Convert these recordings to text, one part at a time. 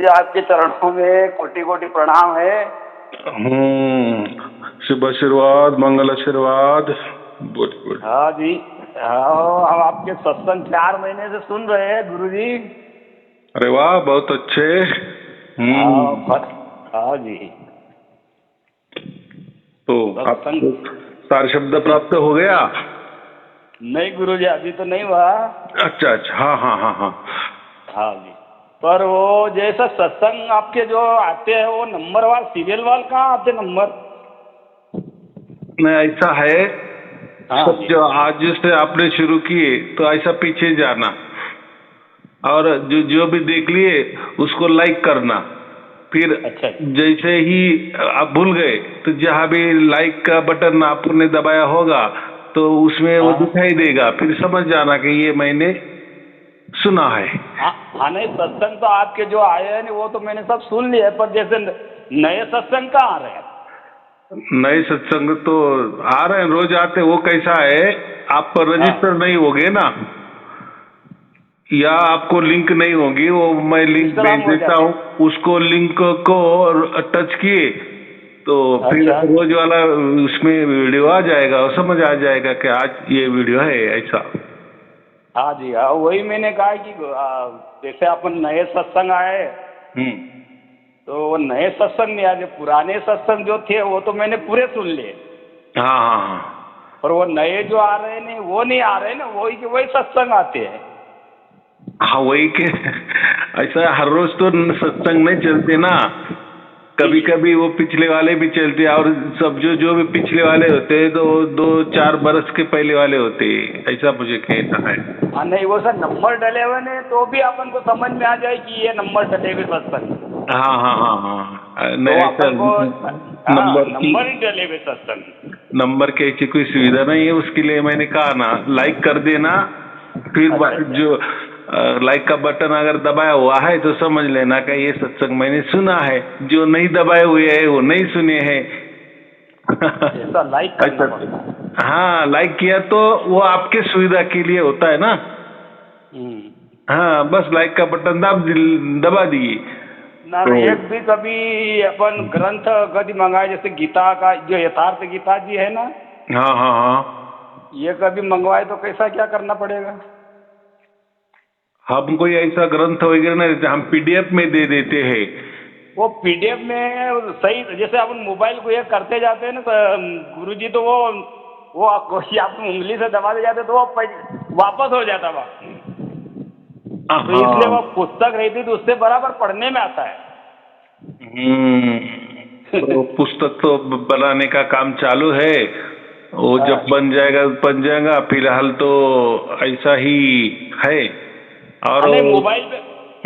गुरुजी आपके चरणों में कोटि कोटि प्रणाम है। शुभ आशीर्वाद, मंगल आशीर्वाद। बोल बोल। हाँ जी, हाँ हम आपके सत्संग 4 महीने से सुन रहे हैं गुरुजी। अरे वाह, बहुत अच्छे। हाँ जी। तो सत्संग आपको सार शब्द प्राप्त हो गया? नहीं गुरुजी, अभी तो नहीं हुआ। अच्छा अच्छा, हाँ हाँ हाँ हाँ। हाँ जी, पर वो जैसा सत्संग आपके जो आते हैं वो नंबर वार सीरियल वाल कहाँ आते नंबर? नहीं, ऐसा है। हाँ सब जी। जो आज से आपने शुरू किए तो ऐसा पीछे जाना, और जो जो भी देख लिए उसको लाइक करना। फिर अच्छा जी। जैसे ही आप भूल गए तो जहाँ भी लाइक का बटन आपने दबाया होगा तो उसमें वो हाँ दिखाई देगा, फिर समझ जाना कि ये मैंने सुना है। हाँ हाँ, नहीं सत्संग तो आपके जो आए हैं ना वो तो मैंने सब सुन लिया है, पर जैसे नए सत्संग कहाँ आ रहे हैं? नए सत्संग तो आ रहे हैं, रोज आते। वो कैसा है, आप हाँ रजिस्टर नहीं होगे ना, या आपको लिंक नहीं होगी, वो मैं लिंक इंस्टाग्राम भेज हो देता जाते हूँ। हैं। उसको लिंक को टच किए तो फिर अच्छा। रोज वाला उसमें वीडियो आ जाएगा और समझ आ जाएगा कि आज ये वीडियो है ऐसा। हाँ जी, हाँ वही मैंने कहा कि जैसे अपन नए सत्संग आए हम्म। तो वो नए सत्संग नहीं आए, पुराने सत्संग जो थे वो तो मैंने पूरे सुन लिए, हाँ हाँ हाँ पर वो नए जो आ रहे हैं वो नहीं आ रहे ना, वही के वही सत्संग आते हैं। हाँ, वही के ऐसा हर रोज तो सत्संग नहीं चलते ना, कभी कभी वो पिछले वाले भी चलते हैं, और सब जो जो भी पिछले वाले होते हैं तो 2-4 बरस के पहले वाले होते हैं, ऐसा मुझे कहना है। हाँ नहीं, वो सर नंबर डले हुए ने तो भी अपन को समझ में आ जाए कि ये नंबर डले हुए सत्संग, हाँ हाँ हाँ हाँ, तो नहीं ऐसा अपन को हाँ नंबर की, नंबर ही डले हुए सत्संग। नंबर की ऐसी कोई सुविधा नहीं है। उसके लिए मैंने कहा ना, लाइक कर देना। फिर अच्छा अच्छा। जो लाइक का बटन अगर दबाया हुआ है तो समझ लेना कि ये सत्संग मैंने सुना है। जो नहीं दबाए हुए है वो नहीं सुने हैं। ऐसा लाइक करना अच्छा, पड़ता है। हाँ, लाइक किया तो वो आपके सुविधा के लिए होता है ना। हम्म। हाँ, बस लाइक का बटन दबा दिए ना तो। एक भी कभी अपन ग्रंथ कभी मंगाए, जैसे गीता का जो यथार्थ गीता जी है ना, हाँ हाँ हाँ, ये कभी मंगवाए तो कैसा क्या करना पड़ेगा? हम कोई ऐसा ग्रंथ वगैरह नहीं देते, हम पीडीएफ में दे देते हैं। वो पीडीएफ में सही, जैसे अपन मोबाइल को ये करते जाते हैं ना तो गुरुजी, तो वो आप उंगली से दबाते जाते तो वो वापस हो जाता वहाँ, तो इसलिए वो हाँ। पुस्तक रहती तो उससे बराबर पढ़ने में आता है। तो पुस्तक तो बनाने का काम चालू है, वो जब बन जाएगा। फिलहाल तो ऐसा ही है। और नहीं मोबाइल पे,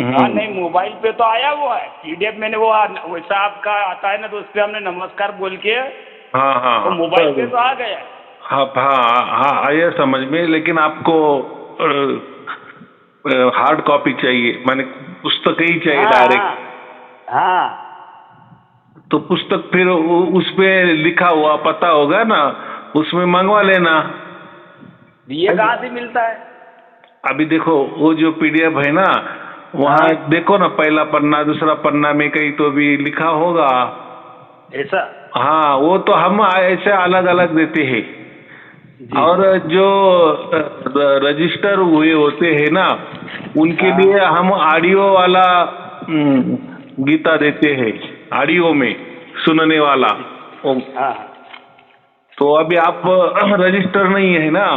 हाँ हम्म, नहीं मोबाइल पे तो आया हुआ है पीडीएफ, मैंने वो वैसा आपका आता है ना तो उस पर हमने नमस्कार बोल के हाँ हाँ तो हाँ, मोबाइल पे तो आ गया है। हाँ हाँ हाँ, आया समझ में। लेकिन आपको हार्ड कॉपी चाहिए, माने पुस्तक ही चाहिए हाँ डायरेक्ट। हाँ हाँ। तो पुस्तक फिर उस पे लिखा हुआ पता होगा ना, उसमें मंगवा लेना। ये कहाँ से मिलता है? अभी देखो वो जो पीडीएफ है ना, वहाँ हाँ देखो ना, पहला पन्ना दूसरा पन्ना में कहीं तो भी लिखा होगा। ऐसा। हाँ, वो तो हम ऐसे अलग अलग देते हैं। जी और जी। जो रजिस्टर हुए होते हैं ना, उनके हाँ लिए हम ऑडियो वाला गीता देते हैं, ऑडियो में सुनने वाला। ओ, हाँ तो अभी आप रजिस्टर नहीं है ना,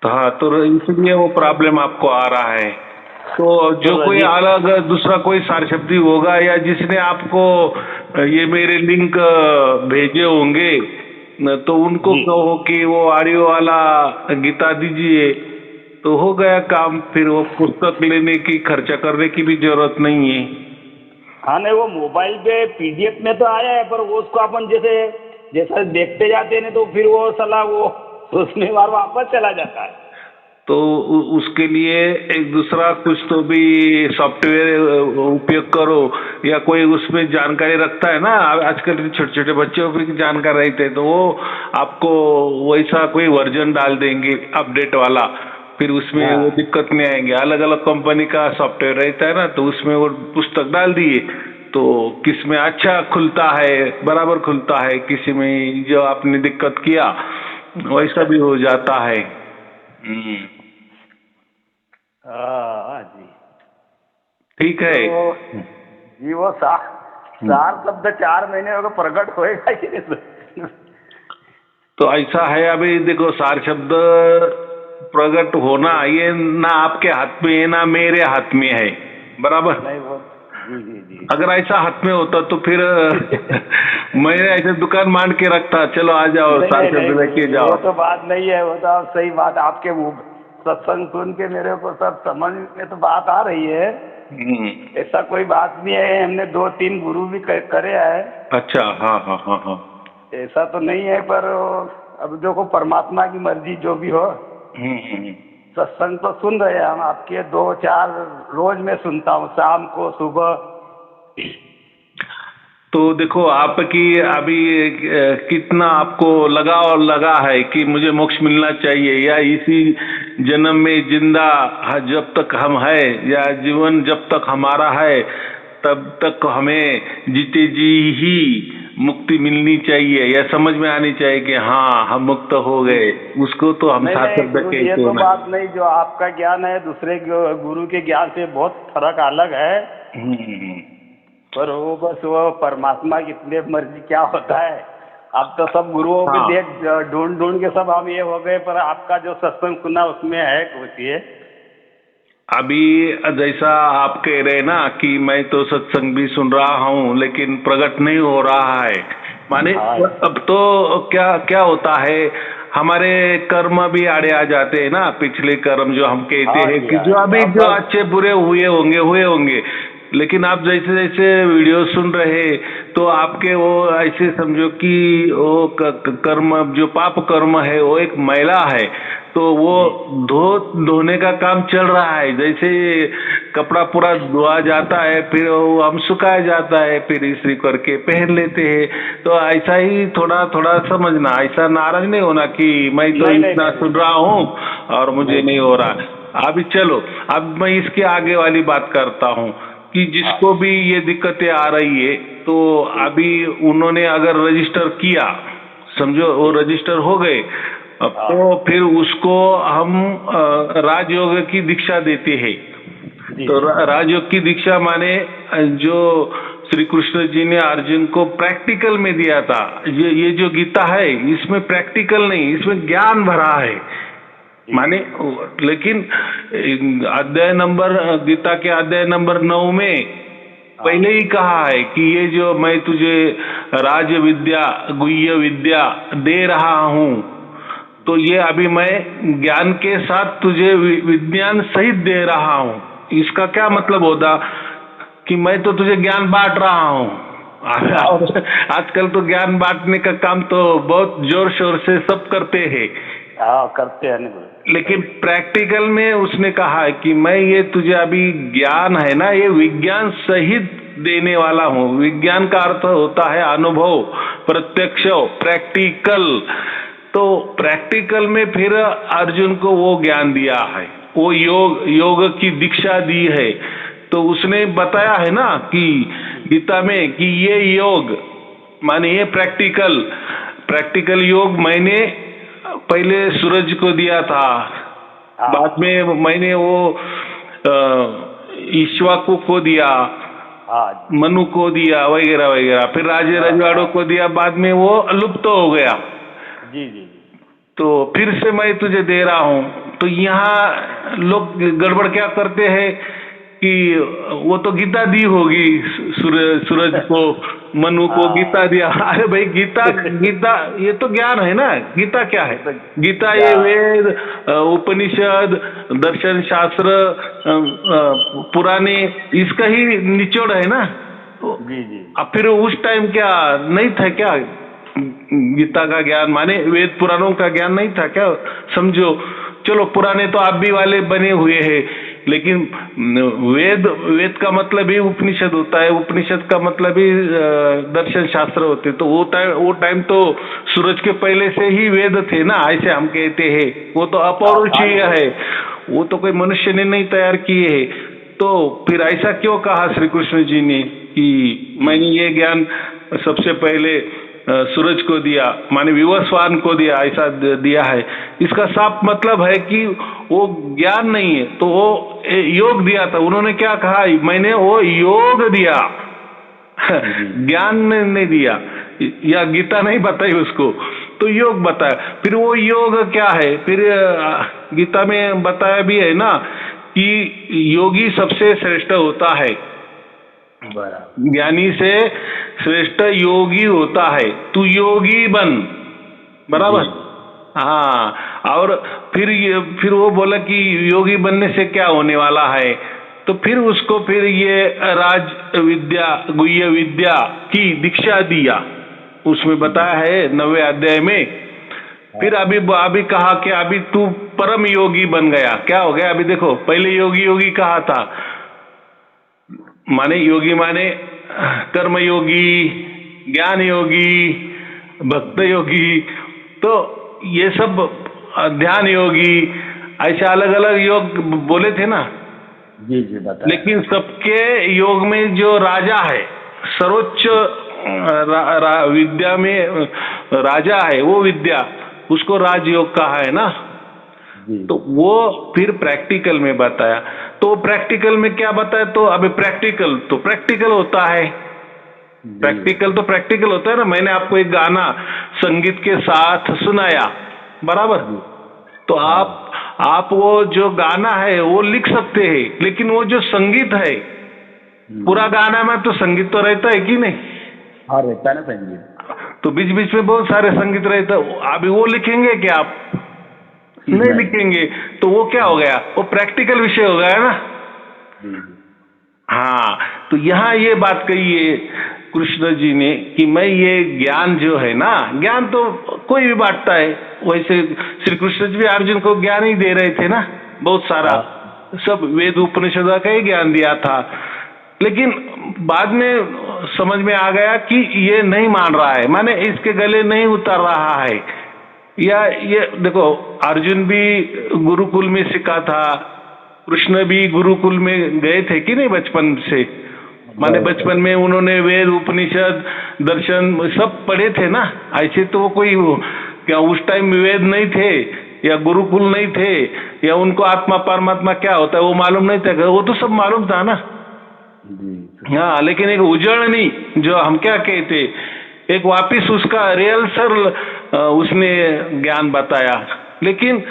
तो हाँ, तो इसलिए वो प्रॉब्लम आपको आ रहा है। तो तो जो कोई अलग दूसरा कोई सार शब्दी होगा, या जिसने आपको ये मेरे लिंक भेजे होंगे तो उनको जी। कहो कि वो ऑडियो वाला गीता दीजिए, तो हो गया काम। फिर वो पुस्तक लेने की, खर्चा करने की भी जरूरत नहीं है। हाँ नहीं, वो मोबाइल पे पीडीएफ में तो आया है, पर वो उसको अपन जैसे जैसा देखते जाते हैं तो फिर वो सलाह वो उसमें बार वापस चला जाता है। तो उसके लिए एक दूसरा कुछ तो भी सॉफ्टवेयर उपयोग करो, या कोई उसमें जानकारी रखता है ना। आजकल छोटे छोटे बच्चों भी जानकार रहते हैं, तो वो आपको वैसा कोई वर्जन डाल देंगे अपडेट वाला। फिर उसमें हाँ। वो दिक्कत नहीं आएंगे। अलग अलग कंपनी का सॉफ्टवेयर रहता है ना, तो उसमें वो पुस्तक डाल दिए तो किस में अच्छा खुलता है, बराबर खुलता है, किसी में जो आपने दिक्कत किया वैसा भी हो जाता है। हाँ जी। ठीक है। तो जी वो सार शब्द 4 महीने हो गए, प्रकट होएगा कि नहीं? तो ऐसा है, अभी देखो सार शब्द प्रकट होना ये ना आपके हाथ में है ना मेरे हाथ में है, बराबर। नहीं वो जी जी जी। अगर ऐसा हाथ में होता तो फिर मैं ऐसे दुकान मान के रखता, चलो आ जाओ नहीं सार नहीं नहीं शब्द लेके गुरुजी, जाओ। वो तो बात नहीं है। वो तो आप सही बात, आपके मुंह सत्संग सुन के मेरे को सब समझ में तो बात आ रही है। ऐसा कोई बात नहीं है, हमने 2-3 गुरु भी करे हैं। अच्छा, हाँ हाँ हाँ हाँ। ऐसा तो नहीं है, पर अब देखो परमात्मा की मर्जी जो भी हो। सत्संग तो सुन रहे हैं हम आपके, 2-4 रोज मैं सुनता हूँ, शाम को सुबह। तो देखो आपकी अभी कितना आपको लगा है कि मुझे मोक्ष मिलना चाहिए, या इसी जन्म में जिंदा जब तक हम है, या जीवन जब तक हमारा है तब तक हमें जीते जी ही मुक्ति मिलनी चाहिए, या समझ में आनी चाहिए कि हाँ हम मुक्त हो गए, उसको तो हम नहीं साथ नहीं शब्द गुरु जी, ये कहते तो हो ना। बात नहीं। जो आपका ज्ञान है दूसरे गुरु के ज्ञान से बहुत फर्क अलग है। पर वो बस वो परमात्मा की इतने मर्जी क्या होता है। अब तो सब गुरुओं को हाँ। देख ढूंढ ढूंढ के सब हम ये हो गए, पर आपका जो सत्संग सुना उसमें है कुछ ये। अभी जैसा आप कह रहे ना कि मैं तो सत्संग भी सुन रहा हूँ लेकिन प्रकट नहीं हो रहा है, माने हाँ अब तो क्या क्या होता है, हमारे कर्म भी आड़े आ जाते हैं ना, पिछले कर्म जो हम कहते हाँ हैं जी कि हाँ जो जी। अभी अब जो अच्छे बुरे हुए होंगे। लेकिन आप जैसे जैसे वीडियो सुन रहे तो आपके वो ऐसे समझो कि वो कर्म जो पाप कर्म है वो एक मैला है, तो वो जी धोने का काम चल रहा है। जैसे कपड़ा पूरा धोआ जाता है, फिर वो हम सुखाया जाता है, फिर इस्त्री करके पहन लेते हैं। तो ऐसा ही थोड़ा थोड़ा समझना, ऐसा नाराज नहीं होना कि मैं तो नहीं नहीं इतना नहीं सुन नहीं रहा हूँ और मुझे नहीं। नहीं हो रहा। अभी चलो, अब मैं इसके आगे वाली बात करता हूँ कि हाँ जिसको भी ये दिक्कतें आ रही है, तो जी अभी उन्होंने अगर रजिस्टर किया, समझो वो जी। रजिस्टर हो गए, हाँ तो फिर उसको हम राजयोग की दीक्षा देते हैं। जी तो जी राजयोग की दीक्षा माने जो श्री कृष्ण जी ने अर्जुन को प्रैक्टिकल में दिया था, ये जो गीता है इसमें प्रैक्टिकल नहीं, इसमें ज्ञान भरा है। जी माने लेकिन अध्याय नंबर गीता के अध्याय नंबर 9 में हाँ पहले ही कहा है कि ये जो मैं तुझे राज विद्या गुह्य विद्या दे रहा हूँ, तो जी ये अभी मैं ज्ञान के साथ तुझे विज्ञान सहित दे रहा हूँ। इसका क्या मतलब होता कि मैं तो तुझे ज्ञान बांट रहा हूँ। हाँ और आजकल तो ज्ञान बांटने का काम तो बहुत जोर शोर से सब करते हैं, हाँ करते हैं नहीं बोले लेकिन सही। प्रैक्टिकल में उसने कहा है कि मैं ये तुझे अभी ज्ञान है ना, ये विज्ञान सहित देने वाला हूँ। विज्ञान का अर्थ होता है अनुभव, प्रत्यक्ष, प्रैक्टिकल। तो प्रैक्टिकल में फिर अर्जुन को वो ज्ञान दिया है, वो योग की दीक्षा दी है। तो उसने बताया है ना कि गीता में कि ये योग माने ये प्रैक्टिकल योग मैंने पहले सूरज को दिया था, हाँ बाद में मैंने वो ईश्वाकु को दिया, हाँ जी मनु को दिया, वगैरह वगैरह, फिर राजे हाँ रजवाड़ों हाँ को दिया, बाद में वो लुप्त हो गया। जी जी जी तो फिर से मैं तुझे दे रहा हूँ। तो यहाँ लोग गड़बड़ क्या करते हैं कि वो तो गीता दी होगी सूरज को, मनु को गीता हाँ दिया। अरे भाई गीता गीता ये तो ज्ञान है ना, गीता क्या है? ये तो गीता ये क्या वेद, उपनिषद, दर्शन शास्त्र, पुराने, इसका ही निचोड़ है ना। तो जी जी अब फिर उस टाइम क्या नहीं था क्या गीता का ज्ञान, माने वेद पुराणों का ज्ञान नहीं था क्या? समझो, चलो पुराने तो आप भी वाले बने हुए हैं, लेकिन वेद का मतलब ही उपनिषद होता है, उपनिषद का मतलब ही दर्शन शास्त्र होते। तो वो टाइम तो सूरज के पहले से ही वेद थे ना, ऐसे हम कहते हैं। वो तो हाँ अपौरुषीय है, वो तो कोई मनुष्य ने नहीं तैयार किए है। तो फिर ऐसा क्यों कहा श्री कृष्ण जी ने कि मैंने ये ज्ञान सबसे पहले सूरज को दिया, माने विवस्वान को दिया, ऐसा दिया है। इसका साफ मतलब है कि वो ज्ञान नहीं है, तो वो योग दिया था। उन्होंने क्या कहा, मैंने वो योग दिया, ज्ञान नहीं दिया, या गीता नहीं बताई उसको, तो योग बताया। फिर वो योग क्या है, फिर गीता में बताया भी है ना कि योगी सबसे श्रेष्ठ होता है, ज्ञानी से श्रेष्ठ योगी होता है, तू योगी बन, बराबर। हाँ, और फिर वो बोला कि योगी बनने से क्या होने वाला है, तो फिर उसको फिर ये राज विद्या गुह्य विद्या की दीक्षा दिया, उसमें बताया है 9वें अध्याय में। फिर अभी कहा कि अभी तू परम योगी बन गया। क्या हो गया, अभी देखो, पहले योगी योगी कहा था, माने योगी माने कर्म योगी, ज्ञान योगी, भक्त योगी, तो ये सब ध्यान योगी, ऐसे अलग अलग योग बोले थे ना। जी जी बता। लेकिन सबके योग में जो राजा है, सर्वोच्च विद्या में राजा है, वो विद्या, उसको राजयोग कहा है ना। तो वो फिर प्रैक्टिकल में बताया। तो प्रैक्टिकल में क्या बताया, तो अभी प्रैक्टिकल तो प्रैक्टिकल होता है, प्रैक्टिकल तो प्रैक्टिकल होता है ना। मैंने आपको एक गाना संगीत के साथ सुनाया, बराबर, तो आप वो जो गाना है वो लिख सकते हैं, लेकिन वो जो संगीत है, पूरा गाना में तो संगीत तो रहता है कि नहीं? हाँ, रहता है ना संगीत, तो बीच बीच में बहुत सारे संगीत रहता है। अभी वो लिखेंगे क्या आप? नहीं लिखेंगे, तो वो क्या हो गया, वो प्रैक्टिकल विषय हो गया ना। हाँ, तो यहाँ ये बात कही है कृष्ण जी ने कि मैं ये ज्ञान जो है ना, ज्ञान तो कोई भी बांटता है, वैसे श्री कृष्ण जी भी अर्जुन को ज्ञान ही दे रहे थे ना, बहुत सारा, सब वेद उपनिषद का ही ज्ञान दिया था। लेकिन बाद में समझ में आ गया कि ये नहीं मान रहा है, माने इसके गले नहीं उतर रहा है। या ये देखो, अर्जुन भी गुरुकुल में सीखा था, कृष्ण भी गुरुकुल में गए थे कि नहीं बचपन से, माने बचपन में उन्होंने वेद उपनिषद दर्शन सब पढ़े थे ना। ऐसे तो वो कोई क्या उस टाइम वेद नहीं थे या गुरुकुल नहीं थे, या उनको आत्मा परमात्मा क्या होता है वो मालूम नहीं था, वो तो सब मालूम था ना। हाँ, लेकिन एक उजड़नी जो हम क्या कहते, एक वापिस उसका रिहर्सल उसने ज्ञान बताया, लेकिन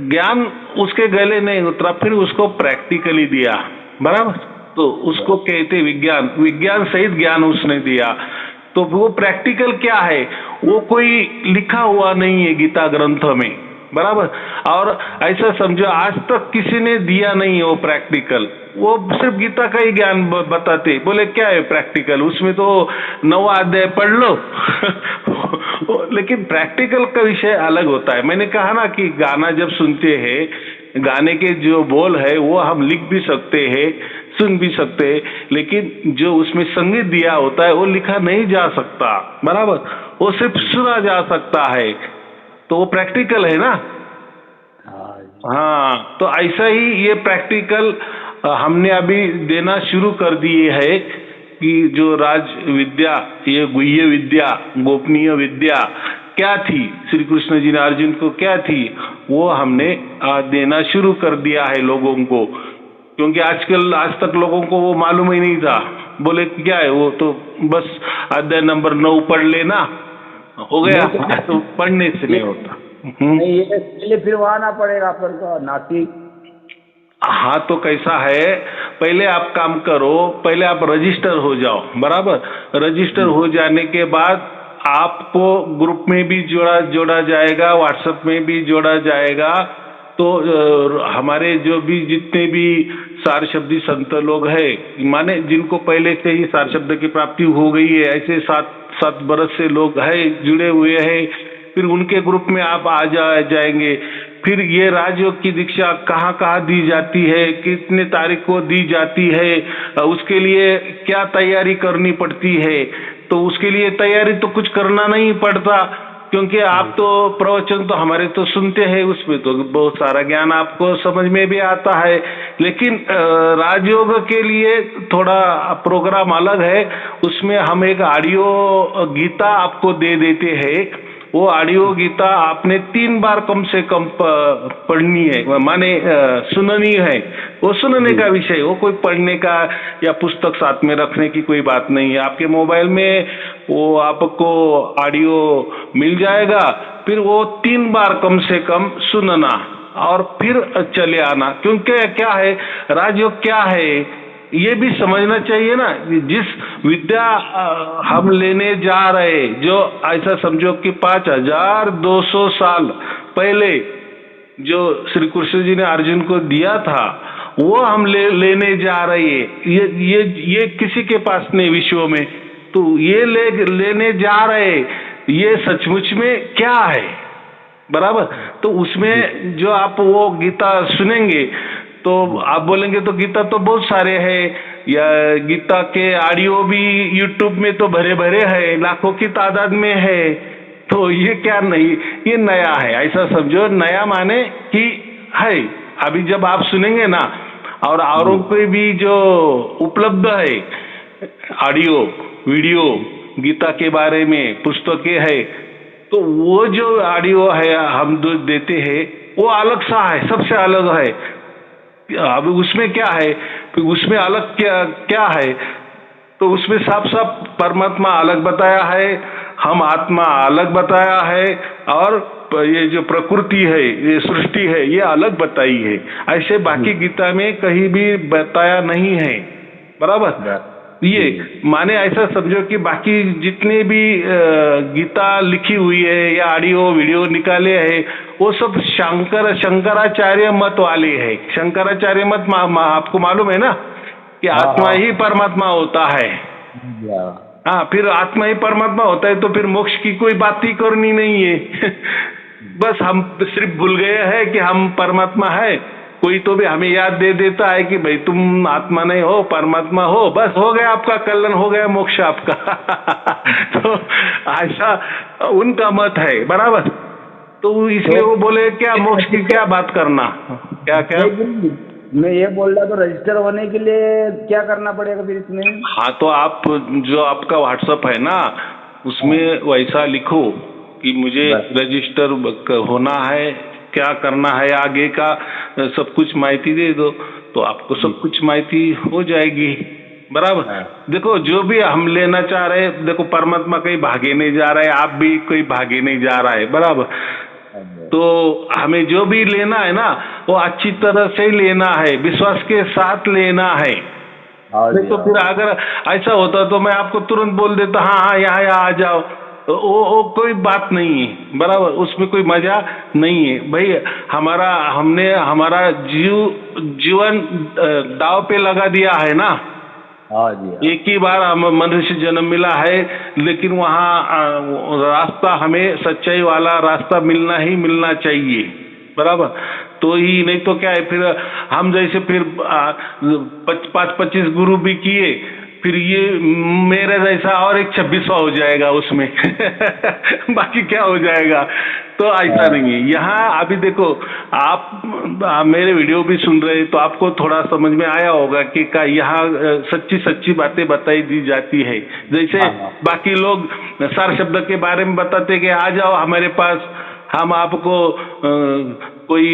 ज्ञान उसके गले नहीं उतरा, फिर उसको प्रैक्टिकली दिया, बराबर। तो उसको कहते विज्ञान, विज्ञान सहित ज्ञान उसने दिया। तो वो प्रैक्टिकल क्या है, वो कोई लिखा हुआ नहीं है गीता ग्रंथ में, बराबर। और ऐसा समझो आज तक किसी ने दिया नहीं है वो प्रैक्टिकल, वो सिर्फ गीता का ही ज्ञान बताते, बोले क्या है प्रैक्टिकल, उसमें तो 9वां अध्याय पढ़ लो लेकिन प्रैक्टिकल का विषय अलग होता है। मैंने कहा ना कि गाना जब सुनते हैं, गाने के जो बोल है वो हम लिख भी सकते हैं, सुन भी सकते हैं, लेकिन जो उसमें संगीत दिया होता है वो लिखा नहीं जा सकता, बराबर, वो सिर्फ सुना जा सकता है। तो वो प्रैक्टिकल है ना। हाँ, तो ऐसा ही ये प्रैक्टिकल हमने अभी देना शुरू कर दिए है कि जो राज विद्या, ये गुह्य विद्या, गोपनीय विद्या क्या थी, श्री कृष्ण जी ने अर्जुन को क्या थी, वो हमने देना शुरू कर दिया है लोगों को। क्योंकि आज तक लोगों को वो मालूम ही नहीं था, बोले क्या है वो, तो बस अध्याय नंबर 9 पढ़ लेना, हो गया, तो पढ़ने से नहीं होता। नहीं, ये फिर वहाँ आना पड़ेगा अपन को, नासिक। हाँ, तो कैसा है, पहले आप काम करो, पहले आप रजिस्टर हो जाओ, बराबर। रजिस्टर हो जाने के बाद आपको ग्रुप में भी जोड़ा जाएगा, व्हाट्सएप में भी जोड़ा जाएगा। तो हमारे जो भी जितने भी सार शब्दी संत लोग हैं, माने जिनको पहले से ही सार शब्द की प्राप्ति हो गई है, ऐसे 7 बरस से लोग हैं जुड़े हुए हैं, फिर उनके ग्रुप में आप आ जाएंगे। फिर ये राजयोग की दीक्षा कहाँ कहाँ दी जाती है, कितने तारीख को दी जाती है, उसके लिए क्या तैयारी करनी पड़ती है, तो उसके लिए तैयारी तो कुछ करना नहीं पड़ता, क्योंकि आप तो प्रवचन तो हमारे तो सुनते हैं, उसमें तो बहुत सारा ज्ञान आपको समझ में भी आता है, लेकिन राजयोग के लिए थोड़ा प्रोग्राम अलग है। उसमें हम एक ऑडियो गीता आपको दे देते हैं। वो ऑडियो गीता आपने 3 बार कम से कम पढ़नी है, माने सुननी है। वो सुनने का विषय, वो कोई पढ़ने का या पुस्तक साथ में रखने की कोई बात नहीं है। आपके मोबाइल में वो आपको ऑडियो मिल जाएगा, फिर वो 3 बार कम से कम सुनना और फिर चले आना। क्योंकि क्या है, राजयोग क्या है ये भी समझना चाहिए ना। जिस विद्या हम लेने जा रहे, जो ऐसा समझो कि 5200 साल पहले जो श्री कृष्ण जी ने अर्जुन को दिया था, वो हम लेने जा रहे हैं। ये किसी के पास नहीं विश्व में, तो ये लेने जा रहे, ये सचमुच में क्या है, बराबर। तो उसमें जो आप वो गीता सुनेंगे तो आप बोलेंगे तो गीता तो बहुत सारे हैं, या गीता के ऑडियो भी यूट्यूब में तो भरे भरे है, लाखों की तादाद में है। तो ये क्या नहीं, ये नया है, ऐसा समझो। नया माने कि है, अभी जब आप सुनेंगे ना, और औरों को भी जो उपलब्ध है ऑडियो वीडियो गीता के बारे में पुस्तकें है, तो वो जो ऑडियो है हम जो देते हैं वो अलग सा है, सबसे अलग है। अब उसमें क्या है, उसमें अलग क्या है, तो उसमें साफ साफ परमात्मा अलग बताया है, हम आत्मा अलग बताया है, और ये जो प्रकृति है, ये सृष्टि है, ये अलग बताई है। ऐसे बाकी गीता में कहीं भी बताया नहीं है, बराबर। ये माने ऐसा समझो कि बाकी जितने भी गीता लिखी हुई है या ऑडियो वीडियो निकाले हैं, वो सब शंकराचार्य मत वाले हैं। शंकराचार्य मत आपको मालूम है ना कि आत्मा ही परमात्मा होता है। हाँ, फिर आत्मा ही परमात्मा होता है तो फिर मोक्ष की कोई बात ही करनी नहीं है। बस हम सिर्फ भूल गए हैं कि हम परमात्मा है। कोई तो भी हमें याद दे देता है कि भाई तुम आत्मा नहीं हो, परमात्मा हो, बस हो गया, आपका कल्याण हो गया, मोक्ष आपका। तो ऐसा उनका मत है, बराबर। तो इसलिए वो बोले क्या मोक्ष की क्या बात करना, क्या क्या। मैं ये बोल रहा, तो रजिस्टर होने के लिए क्या करना पड़ेगा फिर इसमें? हाँ, तो आप जो आपका व्हाट्सएप है ना, उसमें वैसा लिखो कि मुझे रजिस्टर होना है, क्या करना है, आगे का सब कुछ माहिती दे दो, तो आपको सब कुछ माहिती हो जाएगी, बराबर। देखो, जो भी हम लेना चाह रहे हैं, देखो परमात्मा कहीं भागे नहीं जा रहा है, आप भी कोई भागे नहीं जा रहा है, बराबर। तो हमें जो भी लेना है ना, वो अच्छी तरह से लेना है, विश्वास के साथ लेना है। तो फिर अगर ऐसा होता तो मैं आपको तुरंत बोल देता, हाँ हाँ यहाँ आ जाओ, वो कोई बात नहीं है, बराबर। उसमें कोई मजा नहीं है भाई। हमने हमारा जीवन दाव पे लगा दिया है ना। एक ही बार हम मनुष्य जन्म मिला है, लेकिन वहाँ रास्ता हमें सच्चाई वाला रास्ता मिलना ही मिलना चाहिए, बराबर। तो ही नहीं तो क्या है, फिर हम जैसे फिर 25 गुरु भी किए, फिर ये मेरे जैसा और एक 26वां हो जाएगा उसमें। बाकी क्या हो जाएगा। तो ऐसा नहीं है यहाँ। अभी देखो, आप मेरे वीडियो भी सुन रहे, तो आपको थोड़ा समझ में आया होगा कि क्या यहाँ सच्ची सच्ची बातें बताई दी जाती है। जैसे बाकी लोग सार शब्द के बारे में बताते कि आ जाओ हमारे पास, हम आपको कोई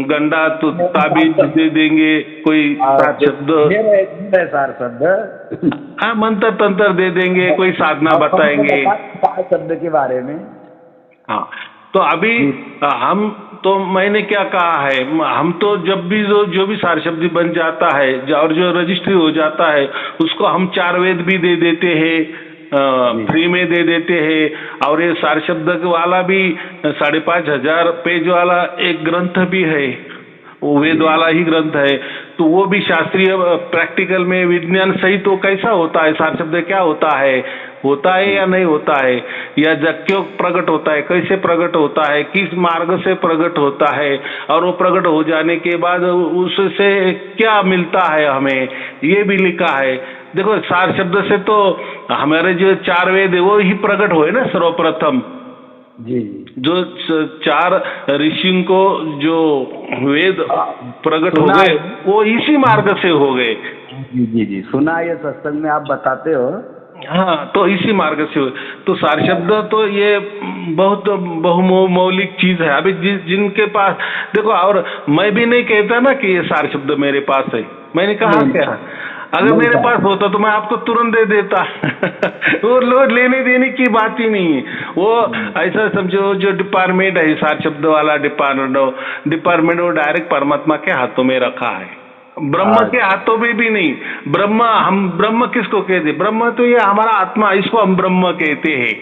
गंदा तो ताबीज दे देंगे, कोई सार शब्द, हाँ मंत्र तंत्र दे देंगे, कोई साधना बताएंगे सार शब्द के बारे में। हाँ, तो अभी हम तो मैंने क्या कहा है, हम तो जब भी जो भी सार शब्द बन जाता है और जो रजिस्ट्री हो जाता है, उसको हम 4 वेद भी दे देते हैं, फ्री में दे देते हैं। और ये सार शब्द वाला भी 5,500 पेज वाला एक ग्रंथ भी है, वो वेद वाला ही ग्रंथ है। तो वो भी शास्त्रीय प्रैक्टिकल में विज्ञान सही तो कैसा होता है, सार शब्द क्या होता है या नहीं होता है, या जग क्यों प्रकट होता है, कैसे प्रकट होता है, किस मार्ग से प्रकट होता है, और वो प्रकट हो जाने के बाद उससे क्या मिलता है हमें, ये भी लिखा है। देखो, सार शब्द से तो हमारे जो 4 वेद है वो ही प्रकट हुए ना सर्वप्रथम, जी जो चार ऋषियों को जो वेद प्रकट हो सुना गए है। वो इसी मार्ग से हो गए। जी जी जी, सुना है, ये सत्संग में आप बताते हो। हाँ, तो इसी मार्ग से हुए। तो सार शब्द तो ये बहुत बहुमौलिक चीज है। अभी जिनके पास देखो, और मैं भी नहीं कहता ना कि ये सार शब्द मेरे पास है, मैंने कहा नहीं क्या, अगर नहीं मेरे था। पास होता तो मैं आपको तुरंत दे देता। वो लोग लेने देने की बात ही नहीं है। वो ऐसा समझो, जो डिपार्टमेंट है सार शब्द वाला डिपार्टमेंट वो डायरेक्ट परमात्मा के हाथों में रखा है, ब्रह्म के हाथों में भी नहीं। ब्रह्म, हम ब्रह्म किसको कहते, ब्रह्म तो ये हमारा आत्मा, इसको हम ब्रह्म कहते हैं।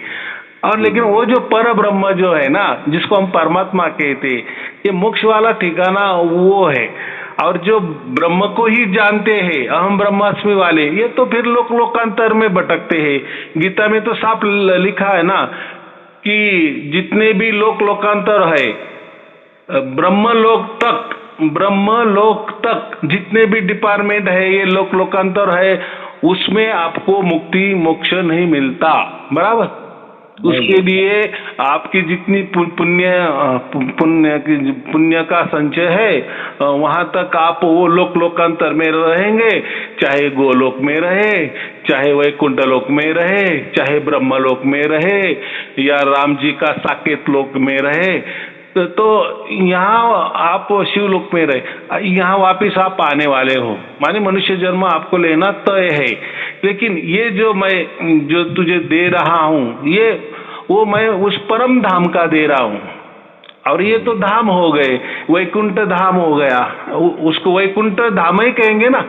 और लेकिन वो जो पर ब्रह्म जो है ना, जिसको हम परमात्मा कहते हैं, ये मोक्ष वाला ठिकाना वो है। और जो ब्रह्म को ही जानते हैं, अहम ब्रह्मास्मि वाले, ये तो फिर लोकांतर में भटकते हैं। गीता में तो साफ लिखा है ना कि जितने भी लोकांतर है, ब्रह्मलोक तक जितने भी डिपार्टमेंट है, ये लोकांतर है, उसमें आपको मुक्ति मोक्ष नहीं मिलता। बराबर। उसके लिए आपकी जितनी पुण्य का संचय है, वहां तक आप वो लोकांतर में रहेंगे, चाहे गोलोक में रहे, चाहे वैकुंठ लोक में रहे, चाहे ब्रह्मलोक में रहे, या राम जी का साकेत लोक में रहे। तो यहाँ आप शिवलोक में रहे, यहाँ वापिस आप आने वाले हो, माने मनुष्य जन्म आपको लेना तय है। लेकिन ये जो तुझे दे रहा हूँ, ये वो मैं उस परम धाम का दे रहा हूँ। और ये तो धाम हो गए, वैकुंठ धाम हो गया, उसको वैकुंठ धाम ही कहेंगे ना।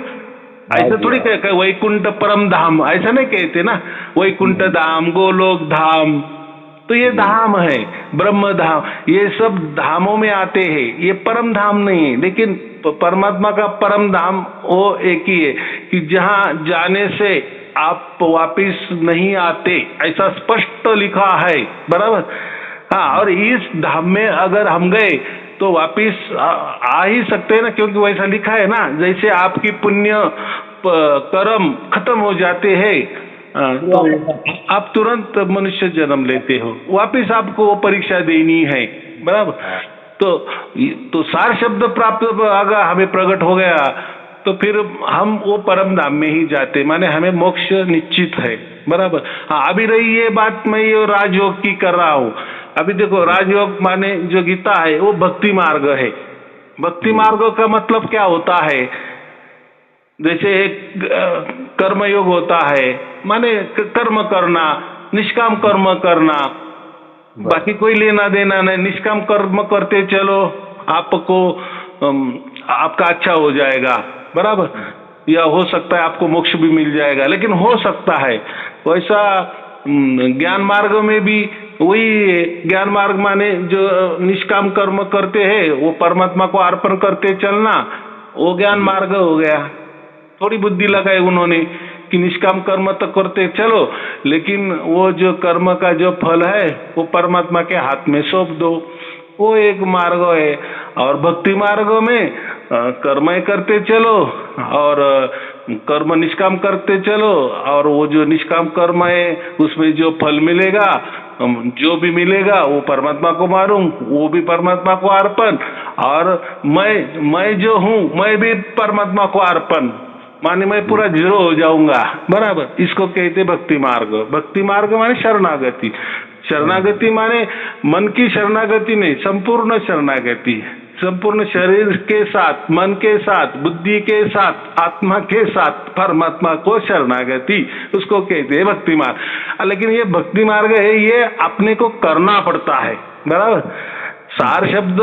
ऐसा थोड़ी कह, वैकुंठ परम धाम ऐसा नहीं कहते ना, वैकुंठ धाम, गोलोक धाम, तो ये धाम है, ब्रह्म धाम, ये सब धामों में आते हैं। ये परम धाम नहीं है, लेकिन परमात्मा का परम धाम वो एक ही है कि जहाँ जाने से आप वापिस नहीं आते, ऐसा स्पष्ट लिखा है। बराबर। हाँ, और इस धाम में अगर हम गए तो वापिस आ ही सकते हैं ना, क्योंकि वैसा लिखा है ना, जैसे आपकी पुण्य कर्म खत्म हो जाते हैं तो आप तुरंत मनुष्य जन्म लेते हो, वापिस आपको वो परीक्षा देनी है। बराबर। तो सार शब्द प्राप्त अगर हमें प्रकट हो गया तो फिर हम वो परम धाम में ही जाते, माने हमें मोक्ष निश्चित है। बराबर। हाँ, अभी रही ये बात, मैं ये राजयोग की कर रहा हूँ। अभी देखो, राजयोग माने जो गीता है वो भक्ति मार्ग है। भक्ति मार्ग का मतलब क्या होता है, जैसे एक कर्मयोग होता है, माने कर्म करना, निष्काम कर्म करना, बाकी कोई लेना देना नहीं, निष्काम कर्म करते चलो, आपको आपका अच्छा हो जाएगा। बराबर। या हो सकता है आपको मोक्ष भी मिल जाएगा, लेकिन हो सकता है वैसा ज्ञान मार्ग में भी वही। ज्ञान मार्ग माने जो निष्काम कर्म करते हैं, वो परमात्मा को अर्पण करते चलना, वो ज्ञान मार्ग हो गया। थोड़ी बुद्धि लगाई उन्होंने कि निष्काम कर्म तो करते चलो, लेकिन वो जो कर्म का जो फल है वो परमात्मा के हाथ में सौंप दो, वो एक मार्ग है। और भक्ति मार्ग में कर्म करते चलो और कर्म निष्काम करते चलो, और वो जो निष्काम कर्म है उसमें जो फल मिलेगा, जो भी मिलेगा वो परमात्मा को मारूं, वो भी परमात्मा को अर्पण, और मैं जो हूँ मैं भी परमात्मा को अर्पण, माने मैं पूरा जीरो हो जाऊंगा। बराबर। इसको कहते भक्ति मार्ग। भक्ति मार्ग माने शरणागति। शरणागति माने मन की शरणागति नहीं, संपूर्ण शरणागति, संपूर्ण शरीर के साथ, मन के साथ, बुद्धि के साथ, आत्मा के साथ परमात्मा को शरणागति, उसको कहते हैं भक्ति मार्ग। लेकिन ये भक्ति मार्ग है, ये अपने को करना पड़ता है। बराबर। सार शब्द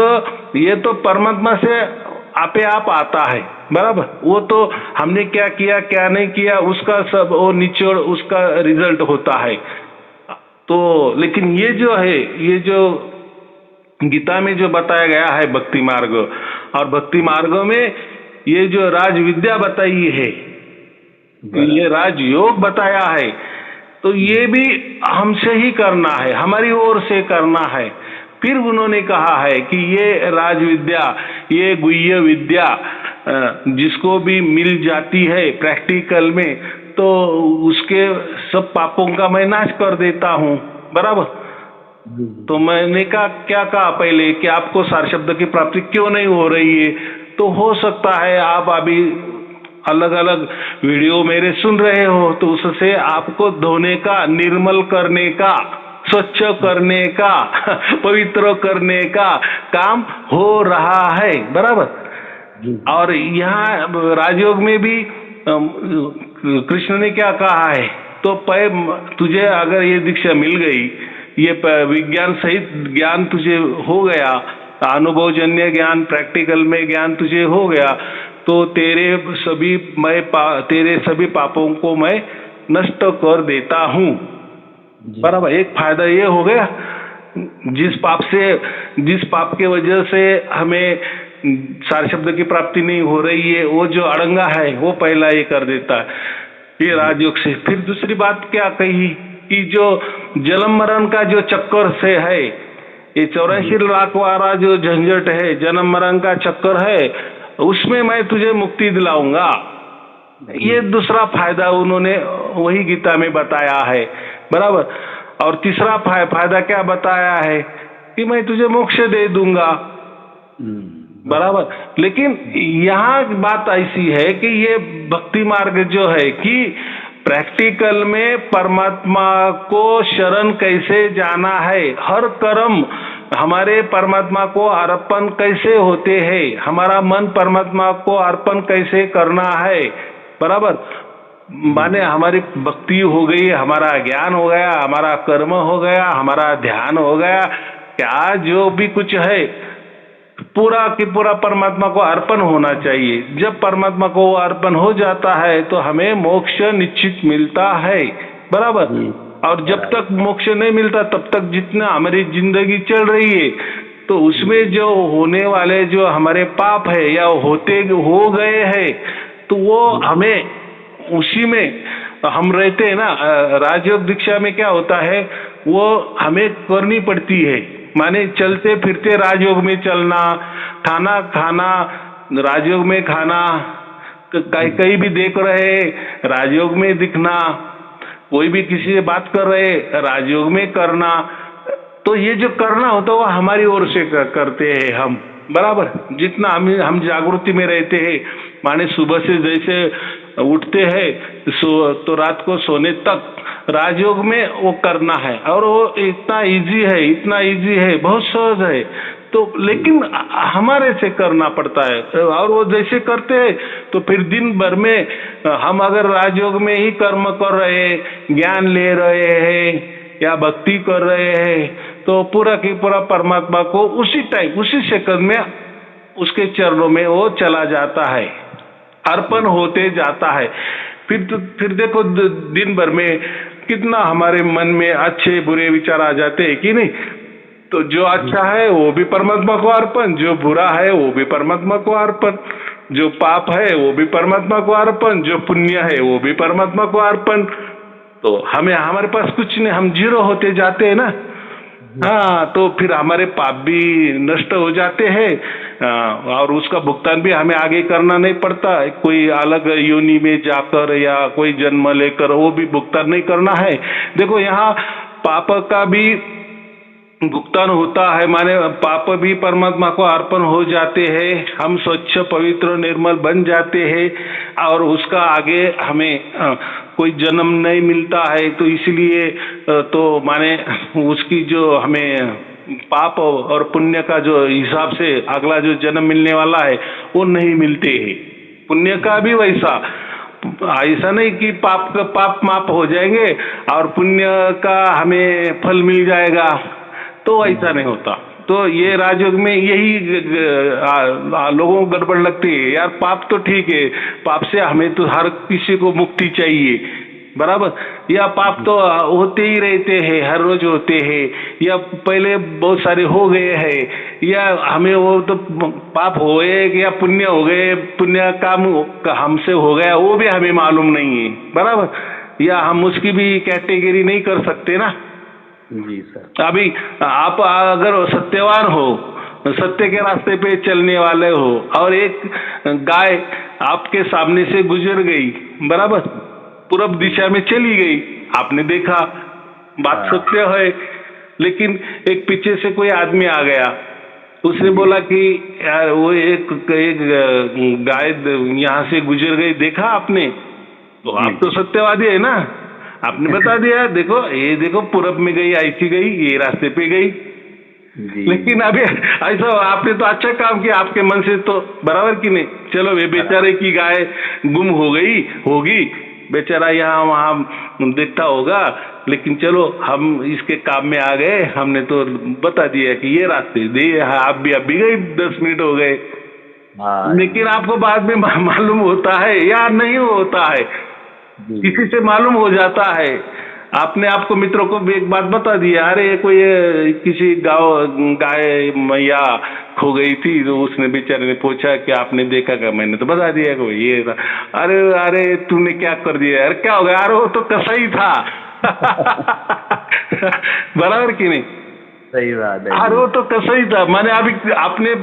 ये तो परमात्मा से आपे आप आता है। बराबर। वो तो हमने क्या किया क्या नहीं किया उसका सब वो निचोड़, उसका रिजल्ट होता है। तो लेकिन ये जो है, ये जो गीता में जो बताया गया है भक्ति मार्ग, और भक्ति मार्ग में ये जो राज विद्या बताई है, ये राजयोग बताया है, तो ये भी हमसे ही करना है, हमारी ओर से करना है। फिर उन्होंने कहा है कि ये राज विद्या, ये गुह्य विद्या जिसको भी मिल जाती है प्रैक्टिकल में, तो उसके सब पापों का मैं नाश कर देता हूँ। बराबर। तो मैंने क्या कहा पहले कि आपको सार शब्द की प्राप्ति क्यों नहीं हो रही है? तो हो सकता है आप अभी अलग अलग वीडियो मेरे सुन रहे हो, तो उससे आपको धोने का, निर्मल करने का, स्वच्छ करने का, पवित्र करने का काम हो रहा है, बराबर। और यहाँ राजयोग में भी कृष्ण ने क्या कहा है, तो तुझे अगर ये दीक्षा मिल गई, ये विज्ञान सहित ज्ञान तुझे हो गया, अनुभवजन्य ज्ञान, प्रैक्टिकल में ज्ञान तुझे हो गया, तो तेरे सभी पापों को मैं नष्ट कर देता हूँ, बराबर। एक फायदा ये हो गया, जिस पाप के वजह से हमें सार शब्द की प्राप्ति नहीं हो रही है, वो जो अड़ंगा है वो पहला ये कर देता है, ये राजयोग से। फिर दूसरी बात क्या कही कि जो जन्म मरण का जो चक्कर से है, ये 84 लाख वाला जो झंझट है, जन्म मरण का चक्कर है, उसमें मैं तुझे मुक्ति दिलाऊंगा। ये दूसरा फायदा उन्होंने वही गीता में बताया है, बराबर। और तीसरा फायदा क्या बताया है कि मैं तुझे मोक्ष दे दूंगा, बराबर। लेकिन यहाँ बात ऐसी है कि ये भक्ति मार्ग जो है कि प्रैक्टिकल में परमात्मा को शरण कैसे जाना है, हर कर्म हमारे परमात्मा को अर्पण कैसे होते हैं, हमारा मन परमात्मा को अर्पण कैसे करना है, बराबर। माने हमारी भक्ति हो गई, हमारा ज्ञान हो गया, हमारा कर्म हो गया, हमारा ध्यान हो गया, क्या जो भी कुछ है पूरा की पूरा परमात्मा को अर्पण होना चाहिए। जब परमात्मा को अर्पण हो जाता है तो हमें मोक्ष निश्चित मिलता है, बराबर। और जब तक मोक्ष नहीं मिलता तब तक जितना हमारी जिंदगी चल रही है, तो उसमें जो होने वाले जो हमारे पाप है या हो गए हैं, तो वो हमें उसी में हम रहते हैं ना। राजयोग दीक्षा में क्या होता है, वो हमें करनी पड़ती है, माने चलते फिरते राजयोग में चलना, खाना खाना राजयोग में खाना, कहीं भी देख रहे राजयोग में दिखना, कोई भी किसी से बात कर रहे राजयोग में करना। तो ये जो करना होता है वो हमारी ओर से करते हैं हम, बराबर। जितना हम जागृति में रहते हैं, माने सुबह से जैसे उठते हैं तो रात को सोने तक राजयोग में वो करना है, और वो इतना इजी है, बहुत सहज है। तो लेकिन हमारे से करना पड़ता है, और वो जैसे करते हैं तो फिर दिन भर में हम अगर राजयोग में ही कर्म कर रहे हैं, ज्ञान ले रहे हैं या भक्ति कर रहे हैं, तो पूरा की पूरा परमात्मा को उसी टाइम उसी सेकंड में उसके चरणों में वो चला जाता है, अर्पण होते जाता है। फिर देखो दिन भर में कितना हमारे मन में अच्छे बुरे विचार आ जाते हैं कि नहीं। तो जो अच्छा है वो भी परमात्मा को अर्पण, जो बुरा है वो भी परमात्मा को अर्पण, जो पाप है वो भी परमात्मा को अर्पण, जो पुण्य है वो भी परमात्मा को अर्पण। तो हमारे पास कुछ नहीं, हम जीरो होते जाते हैं ना। हाँ, तो फिर हमारे पाप भी नष्ट हो जाते हैं, और उसका भुगतान भी हमें आगे करना नहीं पड़ता, कोई अलग योनि में जाकर या कोई जन्म लेकर वो भी भुगतान नहीं करना है। देखो यहाँ पाप का भी भुगतान होता है, माने पाप भी परमात्मा को अर्पण हो जाते हैं, हम स्वच्छ पवित्र निर्मल बन जाते हैं, और उसका आगे हमें कोई जन्म नहीं मिलता है। तो इसलिए तो माने उसकी जो हमें पाप और पुण्य का जो हिसाब से अगला जो जन्म मिलने वाला है वो नहीं मिलते हैं। पुण्य का भी वैसा, ऐसा नहीं कि पाप माप हो जाएंगे और पुण्य का हमें फल मिल जाएगा, तो ऐसा नहीं होता। तो ये राजयोग में यही लोगों को गड़बड़ लगती है, यार पाप तो ठीक है, पाप से हमें तो हर किसी को मुक्ति चाहिए, बराबर। या पाप तो होते ही रहते हैं, हर रोज होते हैं, या पहले बहुत सारे हो गए हैं, या हमें वो तो पाप हो गए या पुण्य हो गए, पुण्य काम हमसे हो गया वो भी हमें मालूम नहीं है, बराबर। या हम उसकी भी कैटेगरी नहीं कर सकते ना। जी सर। अभी आप अगर सत्यवान हो, सत्य के रास्ते पे चलने वाले हो, और एक गाय आपके सामने से गुजर गई, बराबर, पूरब दिशा में चली गई, आपने देखा, बात सत्य है, लेकिन एक पीछे से कोई आदमी आ गया, उसने बोला कि यार वो एक गाय यहाँ से गुजर गई, देखा आपने? तो आप तो सत्यवादी है ना, आपने बता दिया देखो ये देखो पूरब में गई, ऐसी गई, ये रास्ते पे गई। लेकिन अभी ऐसा आपने तो अच्छा काम किया, आपके मन से तो बराबर की नहीं। चलो ये बेचारे की गाय गुम हो गई होगी, बेचारा यहाँ वहाँ देखता होगा, लेकिन चलो हम इसके काम में आ गए, हमने तो बता दिया कि ये रास्ते दे, आप भी गई, 10 मिनट हो गए। लेकिन आपको बाद में मालूम होता है या नहीं होता है, किसी से मालूम हो जाता है। आपने आपको मित्रों को भी एक बात बता दी, अरे कोई किसी गाय मैया खो गई थी, तो उसने बेचारे ने पूछा कि आपने देखा क्या? मैंने तो बता दिया कि ये था। अरे अरे तूने क्या कर दिया? अरे क्या हो गया? अरे वो तो कसाई था। बराबर की नहीं? सही बात है। अरे वो तो कसाई था। माने अभी आपने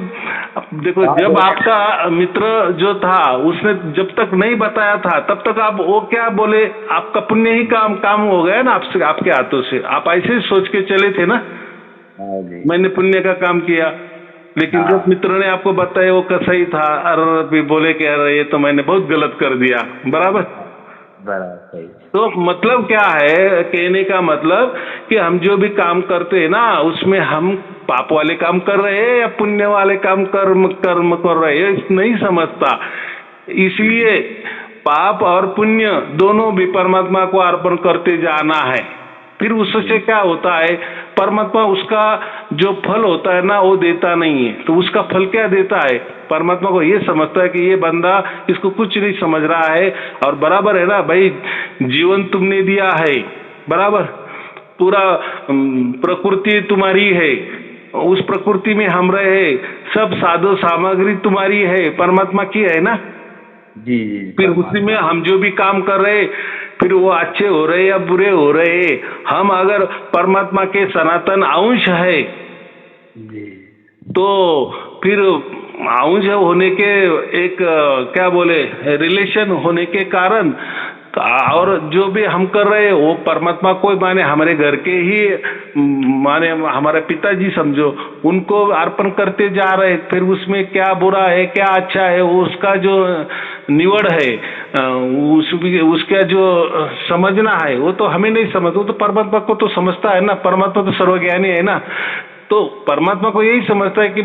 देखो, जब आपका मित्र जो था उसने जब तक नहीं बताया था तब तक आप वो क्या बोले, आपका पुण्य ही काम हो गया ना आपसे, आपके हाथों से। आप ऐसे ही सोच के चले थे ना, मैंने पुण्य का काम किया। लेकिन जब मित्र ने आपको बताया वो कसाई था, अरे बोले कि अरे ये तो मैंने बहुत गलत कर दिया। बराबर सही। तो मतलब क्या है, कहने का मतलब कि हम जो भी काम करते हैं ना, उसमें हम पाप वाले काम कर रहे हैं या पुण्य वाले काम कर्म कर रहे हैं, नहीं समझता। इसलिए पाप और पुण्य दोनों भी परमात्मा को अर्पण करते जाना है। फिर उससे क्या होता है, परमात्मा उसका जो फल होता है ना वो देता नहीं है। तो उसका फल क्या देता है, परमात्मा को ये समझता है कि ये बंदा इसको कुछ नहीं समझ रहा है, और बराबर है ना भाई, जीवन तुमने दिया है, बराबर पूरा प्रकृति तुम्हारी है, उस प्रकृति में हम रहे, सब साधो सामग्री तुम्हारी है, परमात्मा की है ना जी। फिर उसी में हम जो भी काम कर रहे, फिर वो अच्छे हो रहे या बुरे हो रहे, हम अगर परमात्मा के सनातन अंश है जी, तो फिर अंश होने के एक क्या बोले रिलेशन होने के कारण, और जो भी हम कर रहे हैं वो परमात्मा को माने हमारे घर के ही माने हमारे पिताजी समझो, उनको अर्पण करते जा रहे। फिर उसमें क्या बुरा है क्या अच्छा है उसका जो निवड़ है, उसका जो समझना है वो तो हमें नहीं समझ, वो तो परमात्मा को तो समझता है ना, परमात्मा तो सर्वज्ञानी है ना। तो परमात्मा को यही समझता है कि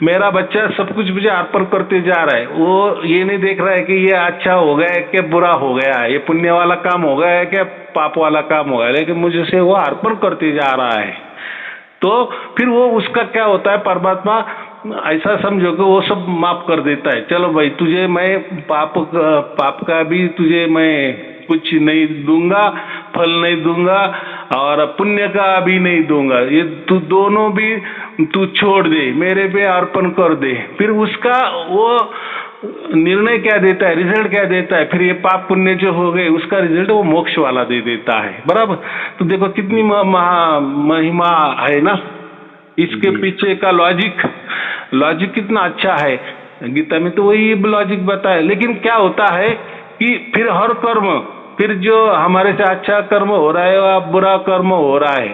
मेरा बच्चा सब कुछ मुझे अर्पण करते जा रहा है, वो ये नहीं देख रहा है कि ये अच्छा हो गया है क्या बुरा हो गया है, ये पुण्य वाला काम हो गया है क्या पाप वाला काम हो गया है, लेकिन मुझे से वो अर्पण करते जा रहा है। तो फिर वो उसका क्या होता है, परमात्मा ऐसा समझो कि वो सब माफ कर देता है। चलो भाई तुझे मैं पाप का भी तुझे मैं कुछ नहीं दूंगा, फल नहीं दूंगा, और पुण्य का भी नहीं दूंगा, ये तू दोनों भी तू छोड़ दे, मेरे पे अर्पण कर दे। फिर उसका वो निर्णय क्या देता है, रिजल्ट क्या देता है, फिर ये पाप पुण्य जो हो गए उसका रिजल्ट वो मोक्ष वाला दे देता है। बराबर, तो देखो कितनी महिमा है ना इसके पीछे का लॉजिक कितना अच्छा है। गीता में तो वही लॉजिक बताया। लेकिन क्या होता है कि फिर हर कर्म, फिर जो हमारे से अच्छा कर्म हो रहा है या बुरा कर्म हो रहा है,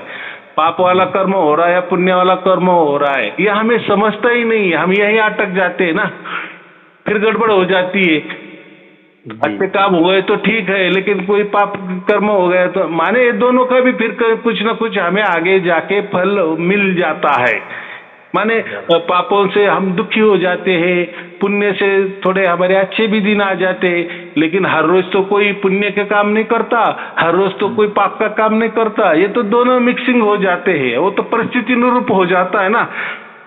पाप वाला कर्म हो रहा है या पुण्य वाला कर्म हो रहा है, ये हमें समझता ही नहीं है, हम यही अटक जाते हैं ना, फिर गड़बड़ हो जाती है। अच्छे काम हो गए तो ठीक है, लेकिन कोई पाप कर्म हो गया तो माने ये दोनों का भी फिर कुछ ना कुछ हमें आगे जाके फल मिल जाता है। माने पापों से हम दुखी हो जाते हैं, पुण्य से थोड़े हमारे अच्छे भी दिन आ जाते हैं, लेकिन हर रोज तो कोई पुण्य का काम नहीं करता, हर रोज तो कोई पाप का काम नहीं करता, ये तो दोनों मिक्सिंग हो जाते हैं, वो तो परिस्थिति अनुरूप हो जाता है ना।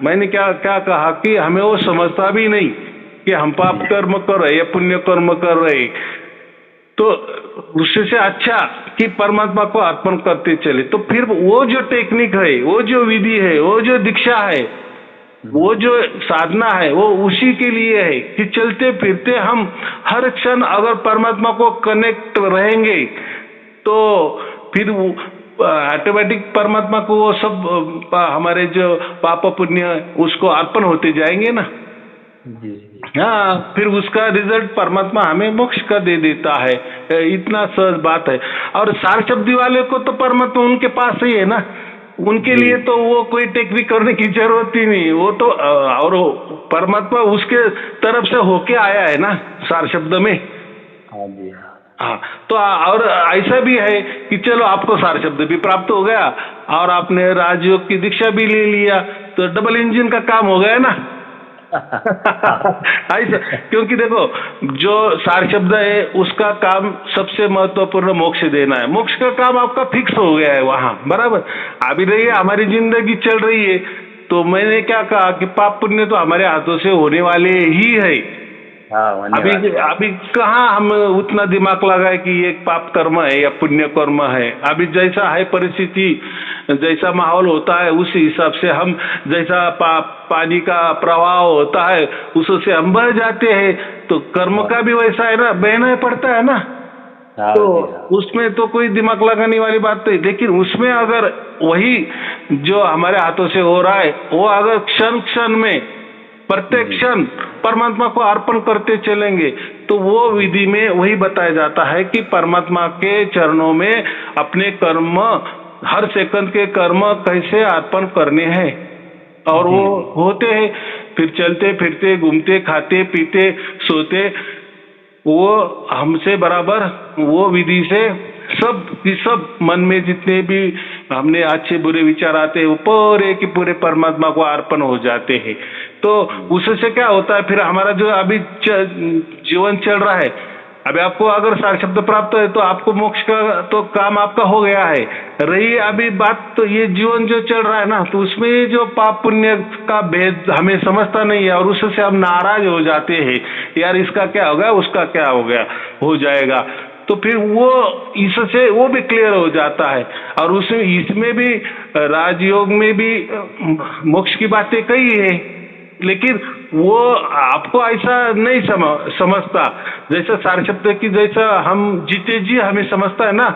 मैंने क्या कहा कि हमें वो समझता भी नहीं कि हम पाप कर्म कर रहे या पुण्य कर्म कर रहे, तो उससे अच्छा कि परमात्मा को अर्पण करते चले। तो फिर वो जो टेक्निक है, वो जो विधि है, वो जो दीक्षा है, वो जो साधना है, वो उसी के लिए है कि चलते फिरते हम हर क्षण अगर परमात्मा को कनेक्ट रहेंगे तो फिर ऑटोमेटिक परमात्मा को वो सब हमारे जो पाप पुण्य उसको अर्पण होते जाएंगे ना। हाँ, फिर उसका रिजल्ट परमात्मा हमें मोक्ष का दे देता है। इतना सहज बात है। और सार शब्दी वाले को तो परमात्मा उनके पास ही है ना, उनके लिए तो वो कोई टेक्निक करने की जरूरत ही नहीं, वो तो और परमात्मा उसके तरफ से होके आया है ना सार शब्द में। हाँ जी हाँ। हाँ, तो और ऐसा भी है कि चलो आपको सार शब्द भी प्राप्त हो गया और आपने राजयोग की दीक्षा भी ले लिया, तो डबल इंजन का काम हो गया ना। ऐसा, क्योंकि देखो जो सार शब्द है उसका काम सबसे महत्वपूर्ण मोक्ष देना है, मोक्ष का काम आपका फिक्स हो गया है वहां, बराबर। अभी रही हमारी जिंदगी चल रही है, तो मैंने क्या कहा कि पाप पुण्य तो हमारे हाथों से होने वाले ही है। हाँ, अभी कहाँ हम उतना दिमाग लगाए कि ये पाप कर्म है या पुण्य कर्म है। अभी जैसा है परिस्थिति, जैसा माहौल होता है उसी हिसाब से हम, जैसा पानी का प्रवाह होता है उससे हम बह जाते हैं, तो कर्म का भी वैसा है ना, बहना ही पड़ता है ना। तो उसमें तो कोई दिमाग लगाने वाली बात नहीं, लेकिन उसमें अगर वही जो हमारे हाथों से हो रहा है वो अगर क्षण क्षण में प्रत्येक क्षण परमात्मा को अर्पण करते चलेंगे, तो वो विधि में वही बताया जाता है कि परमात्मा के चरणों में अपने कर्म, हर सेकंड के कर्म कैसे अर्पण करने हैं, और वो होते हैं। फिर चलते फिरते घूमते खाते पीते सोते, वो हमसे बराबर वो विधि से सब मन में जितने भी हमने अच्छे बुरे विचार आते हैं वो पूरे के पूरे परमात्मा को अर्पण हो जाते हैं। तो उससे क्या होता है, फिर हमारा जो अभी जीवन चल रहा है, अभी आपको अगर सार शब्द प्राप्त है तो आपको मोक्ष का तो काम आपका हो गया है। रही अभी बात तो ये जीवन जो चल रहा है ना, तो उसमें जो पाप पुण्य का भेद हमें समझता नहीं है और उससे हम नाराज हो जाते हैं, यार इसका क्या हो गया उसका क्या हो गया हो जाएगा, तो फिर वो इससे वो भी क्लियर हो जाता है। और उसमें इसमें भी राजयोग में भी मोक्ष की बातें कही है, लेकिन वो आपको ऐसा नहीं समझता। जैसा सार शब्द की, जैसा हम जीते जी हमें समझता है ना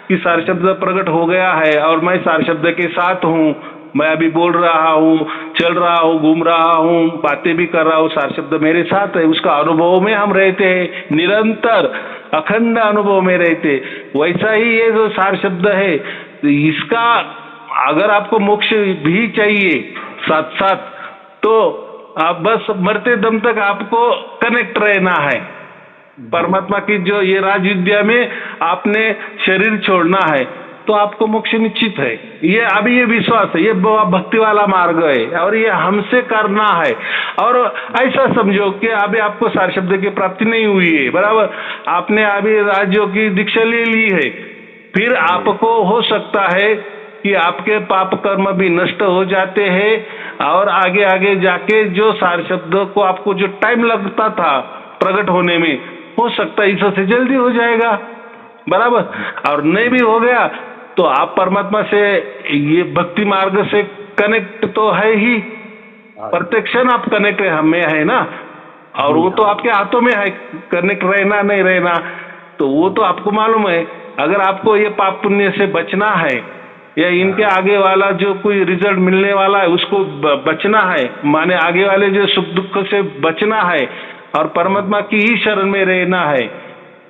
कि सार शब्द प्रकट हो गया है और मैं सार शब्द के साथ हूँ, मैं अभी बोल रहा हूँ, चल रहा हूँ, घूम रहा हूँ, बातें भी कर रहा हूँ, सार शब्द मेरे साथ है, उसका अनुभव में हम रहते हैं, निरंतर अखंड अनुभव में रहते। वैसा ही ये जो सार शब्द है, इसका अगर आपको मोक्ष भी चाहिए साथ साथ, तो आप बस मरते दम तक आपको कनेक्ट रहना है परमात्मा की। जो ये राज विद्या में आपने शरीर छोड़ना है तो आपको मोक्ष निश्चित है। ये अभी ये विश्वास है, ये भक्ति वाला मार्ग है और ये हमसे करना है। और ऐसा समझो कि अभी आपको सार शब्द की प्राप्ति नहीं हुई है, बराबर, आपने अभी राजयोग की दीक्षा ले ली है, फिर आपको हो सकता है कि आपके पाप कर्म भी नष्ट हो जाते हैं और आगे आगे जाके जो सार शब्द को आपको जो टाइम लगता था प्रकट होने में, हो सकता है इससे जल्दी हो जाएगा, बराबर। और नहीं भी हो गया तो आप परमात्मा से ये भक्ति मार्ग से कनेक्ट तो है ही, प्रत्यक्ष आप कनेक्ट हमें है ना, और वो तो आपके हाथों में है कनेक्ट रहना नहीं रहना, तो वो तो आपको मालूम है। अगर आपको ये पाप पुण्य से बचना है या इनके आगे वाला जो कोई रिजल्ट मिलने वाला है उसको बचना है, माने आगे वाले जो सुख दुख से बचना है और परमात्मा की ही शरण में रहना है,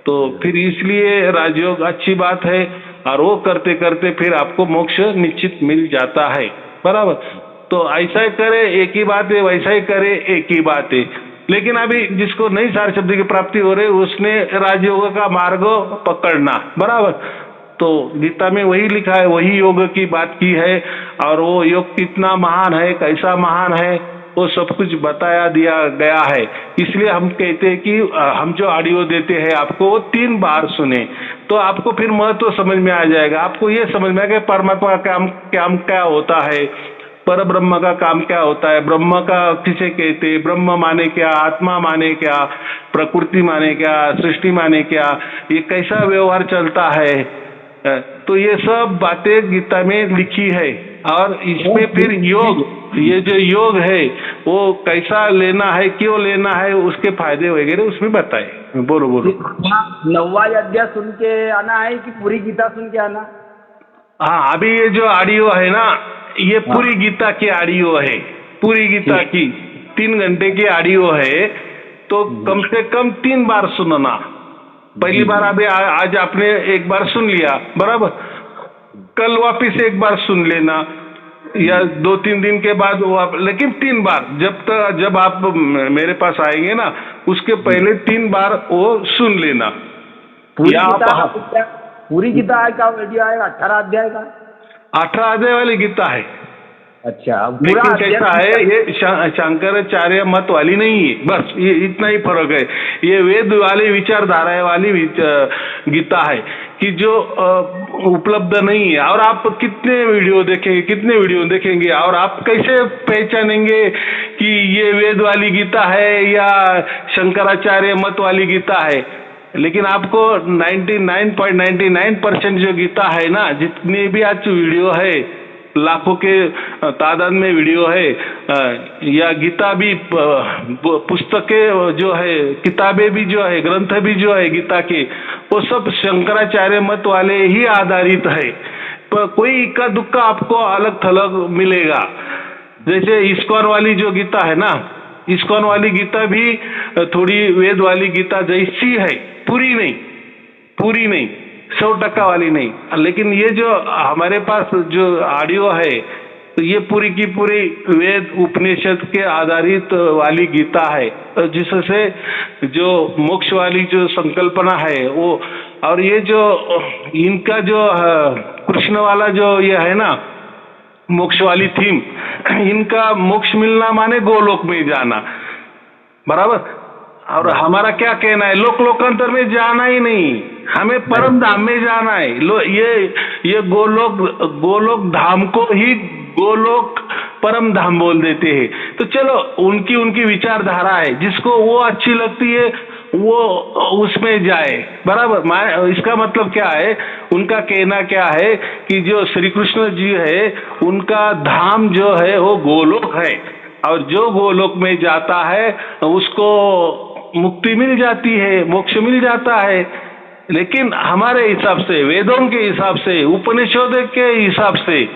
तो फिर इसलिए राजयोग अच्छी बात है और वो करते करते फिर आपको मोक्ष निश्चित मिल जाता है, बराबर। तो ऐसा ही करे एक ही बात है, वैसा ही करे एक ही बात है। लेकिन अभी जिसको नहीं सार शब्द की प्राप्ति हो रही उसने राजयोग का मार्ग पकड़ना, बराबर। तो गीता में वही लिखा है, वही योग की बात की है, और वो योग कितना महान है, कैसा महान है, वो सब कुछ बताया दिया गया है। इसलिए हम कहते हैं कि हम जो ऑडियो देते हैं आपको वो 3 बार सुने तो आपको फिर महत्व समझ में आ जाएगा। आपको ये समझ में आएगा परमात्मा का काम क्या होता है, पर ब्रह्म का काम क्या होता है, ब्रह्म का किसे कहते हैं, ब्रह्म माने क्या, आत्मा माने क्या, प्रकृति माने क्या, सृष्टि माने क्या, ये कैसा व्यवहार चलता है। तो ये सब बातें गीता में लिखी है और इसमें फिर योग, ये जो योग है वो कैसा लेना है, क्यों लेना है, उसके फायदे वगैरह उसमें बताए। बोलो बोलो। 9वां अध्याय सुन के आना है कि पूरी गीता सुन के आना? हाँ, अभी ये जो ऑडियो है ना, ये पूरी गीता की ऑडियो है, पूरी गीता की 3 घंटे की ऑडियो है, तो कम से कम 3 बार सुनना। पहली बार अभी आज आपने एक बार सुन लिया, बराबर, कल वापिस एक बार सुन लेना, या 2-3 दिन के बाद वो आप, लेकिन 3 बार, जब आप मेरे पास आएंगे ना उसके पहले 3 बार वो सुन लेना। पूरी या आप पूरी गीता का वीडियो आएगा 18 अध्याय का? 18 अध्याय वाली गीता है। अच्छा, अब पूरा लेकिन कैसा है, ये शंकराचार्य मत वाली नहीं है, बस ये इतना ही फर्क है। ये वेद वाली विचारधारा वाली गीता है कि जो उपलब्ध नहीं है। और आप कितने वीडियो देखेंगे और आप कैसे पहचानेंगे कि ये वेद वाली गीता है या शंकराचार्य मत वाली गीता है? लेकिन आपको 99.99% जो गीता है ना, जितनी भी आज वीडियो है, लाखों के तादाद में वीडियो है, या गीता भी पुस्तकें जो है, किताबें भी जो है, ग्रंथ भी जो है गीता के, वो सब शंकराचार्य मत वाले ही आधारित है। पर कोई इक्का दुक्का आपको अलग थलग मिलेगा। जैसे इस्कॉन वाली जो गीता है ना, इस्कॉन वाली गीता भी थोड़ी वेद वाली गीता जैसी है, पूरी नहीं 100% वाली नहीं। लेकिन ये जो हमारे पास जो ऑडियो है, तो ये पूरी की पूरी वेद उपनिषद के आधारित वाली गीता है, जिससे जो मोक्ष वाली जो संकल्पना है वो, और ये जो इनका जो कृष्ण वाला जो ये है ना मोक्ष वाली थीम, इनका मोक्ष मिलना माने गोलोक में जाना, बराबर। और हमारा क्या कहना है, लोकांतर में जाना ही नहीं, हमें परम धाम में जाना है। ये गोलोक धाम को ही गोलोक परम धाम बोल देते हैं। तो चलो, उनकी विचारधारा है, जिसको वो अच्छी लगती है वो उसमें जाए, बराबर। इसका मतलब क्या है, उनका कहना क्या है कि जो श्री कृष्ण जी है उनका धाम जो है वो गोलोक है, और जो गोलोक में जाता है उसको मुक्ति मिल जाती है, मोक्ष मिल जाता है। लेकिन हमारे हिसाब से, वेदों के हिसाब से, उपनिषदों के हिसाब से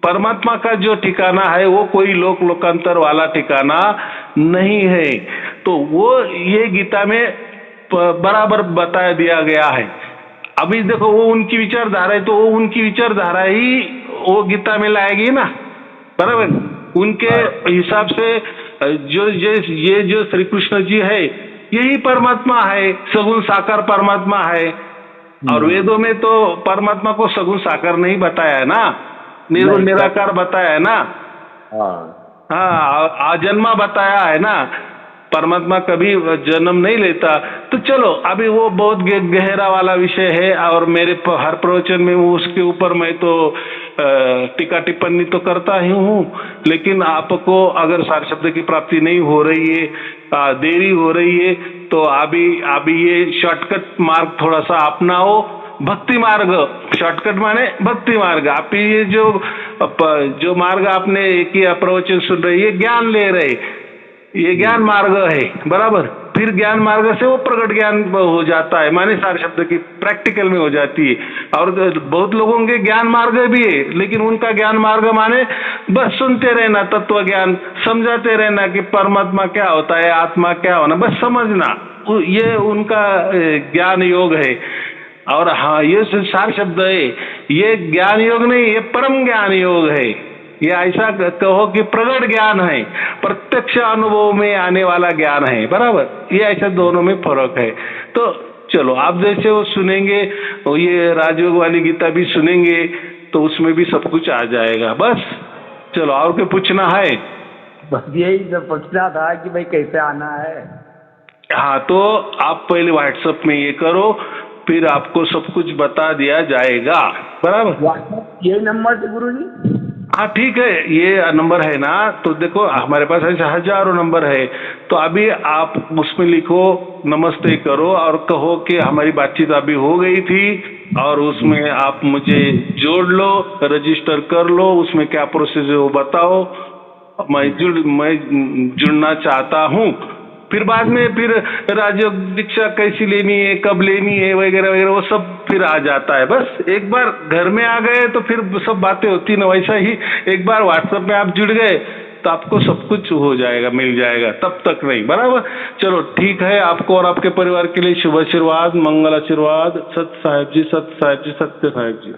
परमात्मा का जो ठिकाना है वो कोई लोकांतर वाला ठिकाना नहीं है। तो वो ये गीता में बराबर बता दिया गया है। अभी देखो, वो उनकी विचारधारा है, तो वो उनकी विचारधारा ही वो गीता में लाएगी ना, बराबर। उनके हिसाब से ये जो श्री कृष्ण जी है यही परमात्मा है, सगुण साकार परमात्मा है। और वेदों में तो परमात्मा को सगुण साकार नहीं बताया है ना, निर्गुण निराकार बताया है ना। हाँ, आजन्मा बताया है ना, परमात्मा कभी जन्म नहीं लेता। तो चलो, अभी वो बहुत गहरा वाला विषय है, और मेरे हर प्रवचन में उसके ऊपर मैं तो टीका टिप्पणी तो करता ही हूँ। लेकिन आपको अगर सार शब्द की प्राप्ति नहीं हो रही है, देरी हो रही है, तो अभी ये शॉर्टकट मार्ग थोड़ा सा अपनाओ, भक्ति मार्ग। शॉर्टकट माने भक्ति मार्ग। आप ये जो मार्ग आपने किया, प्रवचन सुन रहे, ये ज्ञान ले रहे, ये ज्ञान मार्ग है, बराबर। फिर ज्ञान मार्ग से वो प्रकट ज्ञान हो जाता है, माने सार शब्द की प्रैक्टिकल में हो जाती है। और बहुत लोगों के ज्ञान मार्ग भी है, लेकिन उनका ज्ञान मार्ग माने बस सुनते रहना, तत्व ज्ञान समझाते रहना कि परमात्मा क्या होता है, आत्मा क्या होना, बस समझना, ये उनका ज्ञान योग है। और हाँ, ये सार शब्द है, ये ज्ञान योग नहीं, ये परम ज्ञान योग है। ये ऐसा कहो कि प्रगट ज्ञान है, प्रत्यक्ष अनुभव में आने वाला ज्ञान है, बराबर। ये ऐसा दोनों में फर्क है। तो चलो, आप जैसे वो सुनेंगे, वो ये राजयोग वाली गीता भी सुनेंगे, तो उसमें भी सब कुछ आ जाएगा। बस चलो, और क्या पूछना है? बस यही तो पूछना था कि भाई कैसे आना है। हाँ, तो आप पहले व्हाट्सएप में ये करो, फिर आपको सब कुछ बता दिया जाएगा, बराबर। व्हाट्सएप ये नंबर से गुरुजी? हाँ, ठीक है, ये नंबर है ना। तो देखो, हमारे पास ऐसे हजारों नंबर है, तो अभी आप उसमें लिखो, नमस्ते करो, और कहो कि हमारी बातचीत अभी हो गई थी, और उसमें आप मुझे जोड़ लो, रजिस्टर कर लो, उसमें क्या प्रोसेस है वो बताओ, मैं जुड़ना चाहता हूँ। फिर बाद में फिर राजयोग दीक्षा कैसी लेनी है, कब लेनी है, वगैरह वगैरह, वो सब फिर आ जाता है। बस एक बार घर में आ गए तो फिर सब बातें होती ना। वैसा ही एक बार व्हाट्सएप में आप जुड़ गए तो आपको सब कुछ हो जाएगा, मिल जाएगा, तब तक नहीं, बराबर। चलो ठीक है, आपको और आपके परिवार के लिए शुभ आशीर्वाद, मंगल आशीर्वाद। सत्य साहेब जी, सत्य साहेब जी, सत्य साहेब जी।